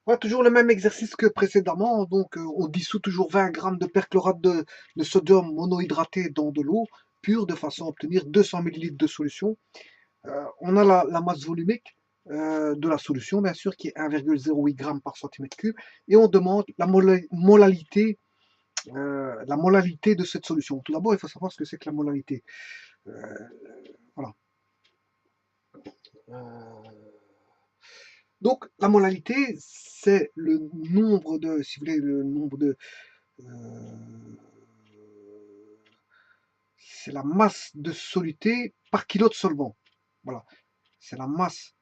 Ouais, toujours le même exercice que précédemment. Donc, on dissout toujours 20 grammes de perchlorate de sodium monohydraté dans de l'eau pure de façon à obtenir 200 millilitres de solution. On a la masse volumique de la solution, bien sûr, qui est 1,08 g par centimètre cube. Et on demande la molalité de cette solution. Tout d'abord, il faut savoir ce que c'est que la molalité. Euh, voilà. Euh, donc, la molalité, c'est le nombre de, si vous voulez, le nombre de, euh, c'est la masse de soluté par kilo de solvant. Voilà, c'est la masse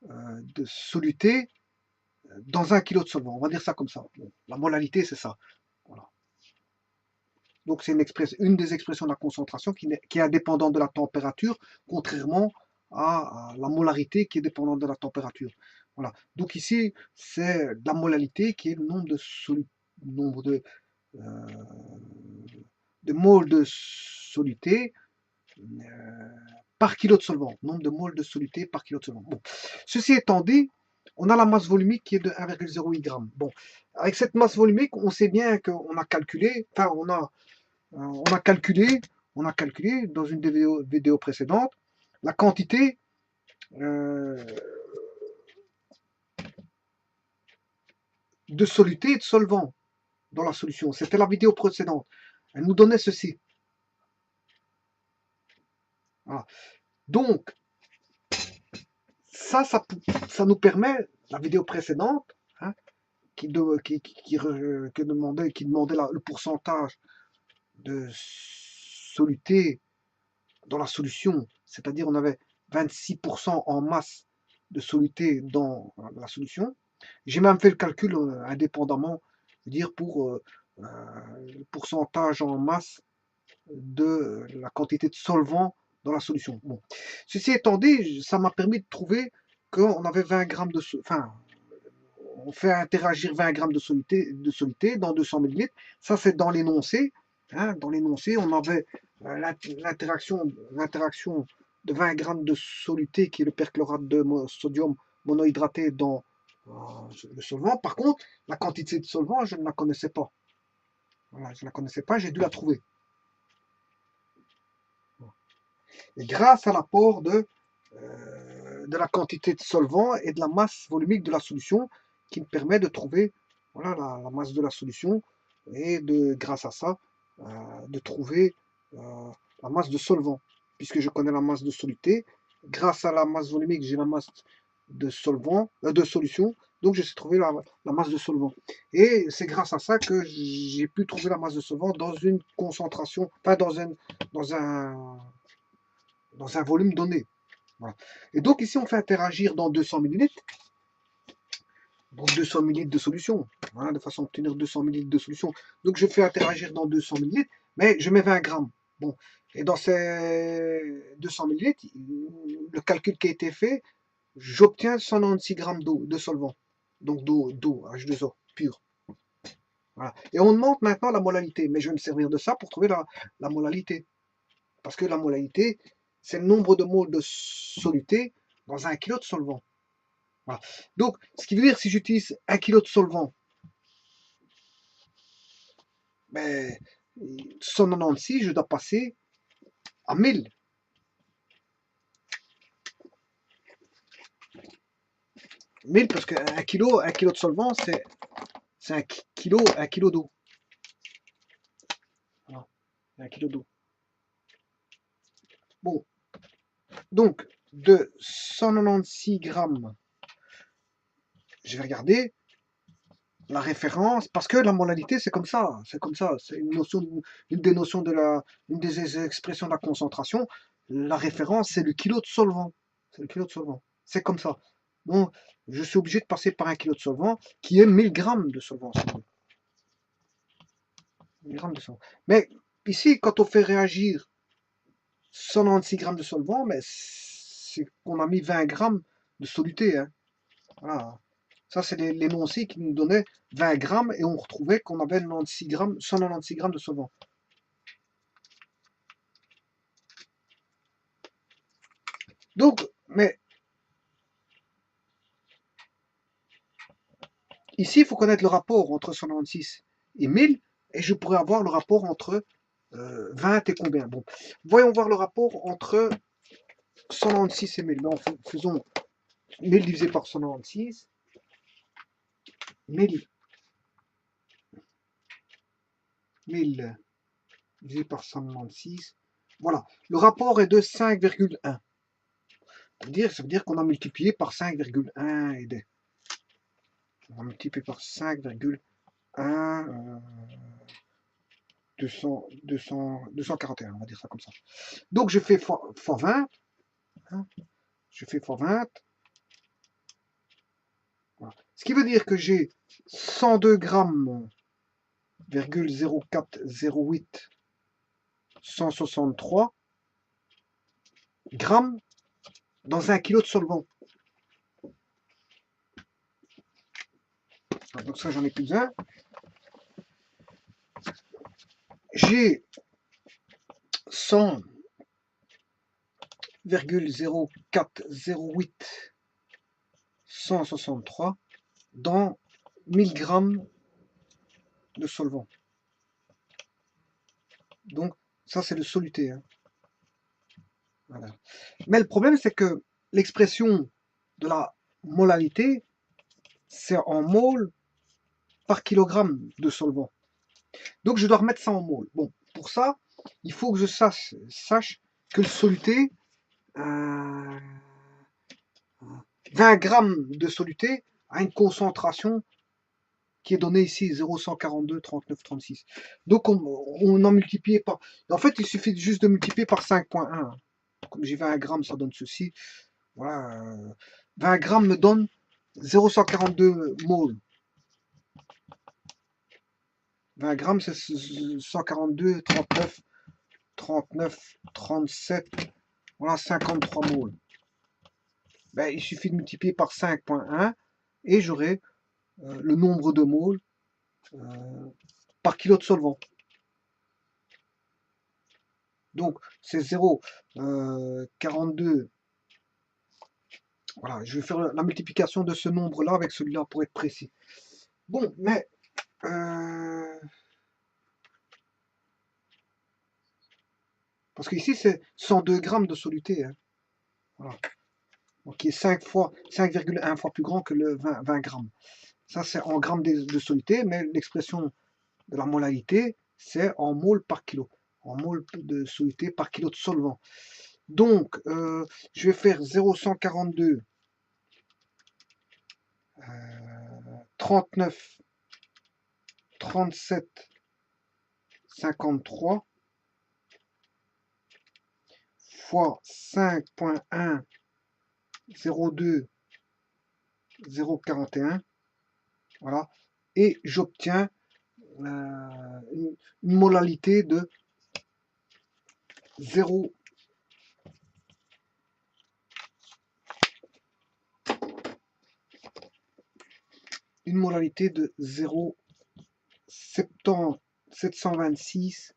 de soluté dans un kilo de solvant. On va dire ça comme ça. Bon, la molalité, c'est ça. Voilà. Donc c'est une des expressions de la concentration qui est indépendante de la température, contrairement à la molarité qui est dépendante de la température. Voilà. Donc ici, c'est la molalité qui est le nombre euh, de moles de soluté par kilo de solvant. Nombre de moles de soluté par kilo de solvant. Bon. Ceci étant dit, on a la masse volumique qui est de 1,08 g. Bon, avec cette masse volumique, on sait bien qu'on a calculé, enfin on a calculé dans une des vidéos précédentes la quantité euh, de soluté et de solvant dans la solution. C'était la vidéo précédente. Elle nous donnait ceci. Voilà. Donc, ça nous permet, la vidéo précédente, hein, qui demandait le pourcentage de soluté dans la solution, c'est-à-dire on avait 26% en masse de soluté dans la solution. J'ai même fait le calcul indépendamment, dire pour le pourcentage en masse de la quantité de solvant dans la solution. Bon. Ceci étant dit, ça m'a permis de trouver qu'on avait 20 grammes enfin, on fait interagir 20 grammes de soluté dans 200 millilitres. Ça, c'est dans l'énoncé. Hein, dans l'énoncé, on avait l'interaction de 20 grammes de soluté, qui est le perchlorate de sodium monohydraté dans le solvant. Par contre, la quantité de solvant, je ne la connaissais pas. Voilà, je ne la connaissais pas, j'ai dû la trouver. Et grâce à l'apport de la quantité de solvant et de la masse volumique de la solution, qui me permet de trouver voilà, la masse de la solution et grâce à ça, de trouver la masse de solvant. Puisque je connais la masse de soluté, grâce à la masse volumique, j'ai la masse de solvant, de solution, donc je sais trouver la masse de solvant. Et c'est grâce à ça que j'ai pu trouver la masse de solvant dans une concentration, enfin dans un volume donné. Voilà. Et donc ici, on fait interagir dans 200 millilitres, donc 200 millilitres de solution, voilà, de façon à obtenir 200 millilitres de solution. Donc je fais interagir dans 200 millilitres, mais je mets 20 grammes. Bon. Et dans ces 200 millilitres, le calcul qui a été fait, j'obtiens 196 grammes d'eau, de solvant. Donc d'eau, H2O, pure. Voilà. Et on demande maintenant la molalité, mais je vais me servir de ça pour trouver la molalité. Parce que la molalité, c'est le nombre de moles de soluté dans un kilo de solvant. Voilà. Donc, ce qui veut dire, si j'utilise un kilo de solvant, ben, 196, je dois passer à 1000. 1000 parce un kilo de solvant, c'est un kilo d'eau. Voilà. Un kilo d'eau. Bon, donc, de 196 grammes, je vais regarder la référence, parce que la molalité, c'est comme ça, c'est une des notions une des expressions de la concentration. La référence, c'est le kilo de solvant. C'est le kilo de solvant. C'est comme ça. Bon, je suis obligé de passer par un kilo de solvant qui est 1000 grammes de solvant. 1000 grammes de solvant. Mais ici, quand on fait réagir 196 grammes de solvant, mais c'est qu'on a mis 20 grammes de soluté. Hein. Voilà. Ça, c'est l'énoncé qui nous donnait 20 grammes et on retrouvait qu'on avait 96 grammes, 196 grammes de solvant. Donc, mais ici, il faut connaître le rapport entre 196 et 1000, et je pourrais avoir le rapport entre 20 et combien. Bon, voyons voir le rapport entre 196 et 1000. Ben, faisons 1000 divisé par 196. 1000 divisé par 196. Voilà, le rapport est de 5,1. Ça veut dire qu'on a multiplié par 5,1 et des. On va multiplier par 5,1, 241, on va dire ça comme ça. Donc je fais fois 20. Hein, je fais fois 20. Voilà. Ce qui veut dire que j'ai 102 grammes, 0,0408, 163 grammes dans 1 kilo de solvant. Donc ça, j'en ai plus besoin. J'ai 100,0408, 163 dans 1000 grammes de solvant. Donc ça, c'est le soluté. Hein. Voilà. Mais le problème, c'est que l'expression de la molalité, c'est en mol par kilogramme de solvant. Donc je dois remettre ça en mol. Bon, pour ça, il faut que je sache que le soluté, 20 grammes de soluté a une concentration qui est donnée ici, 0,142, 39, 36. Donc on en multiplie par... En fait, il suffit juste de multiplier par 5,1. Comme j'ai 20 grammes, ça donne ceci. Voilà. 20 grammes me donne 0,142 moles. 20 grammes, c'est 142, 39, 39, 37, voilà, 53 moles. Ben, il suffit de multiplier par 5,1 et j'aurai le nombre de moles par kilo de solvant. Donc, c'est 0,42. Voilà, je vais faire la multiplication de ce nombre-là avec celui-là pour être précis. Bon, mais... parce qu'ici, c'est 102 grammes de soluté. Hein. Voilà. Donc, qui est 5,1 fois plus grand que le 20 grammes. Ça, c'est en grammes de soluté, mais l'expression de la molalité, c'est en mol par kilo. En mol de soluté par kilo de solvant. Donc, je vais faire 0,142, 39, 37, 53 fois 5,1, 0,2, 0,41. Voilà. Et j'obtiens une molalité de 0. Une molalité de 0,726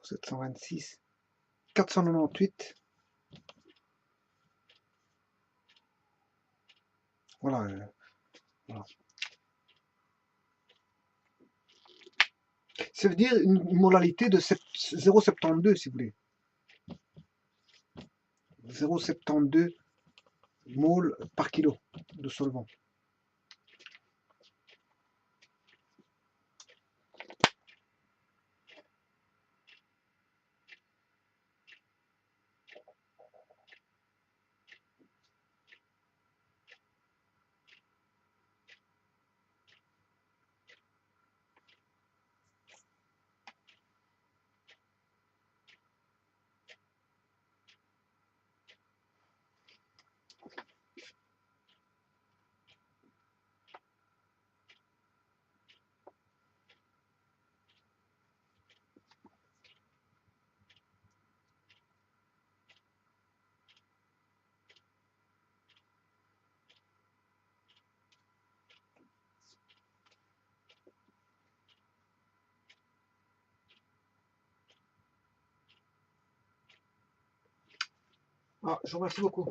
726 498. Voilà. Voilà. Ça veut dire une molalité de 0,72 si vous voulez. 0,72 moles par kilo de solvant. Ah, je vous remercie beaucoup.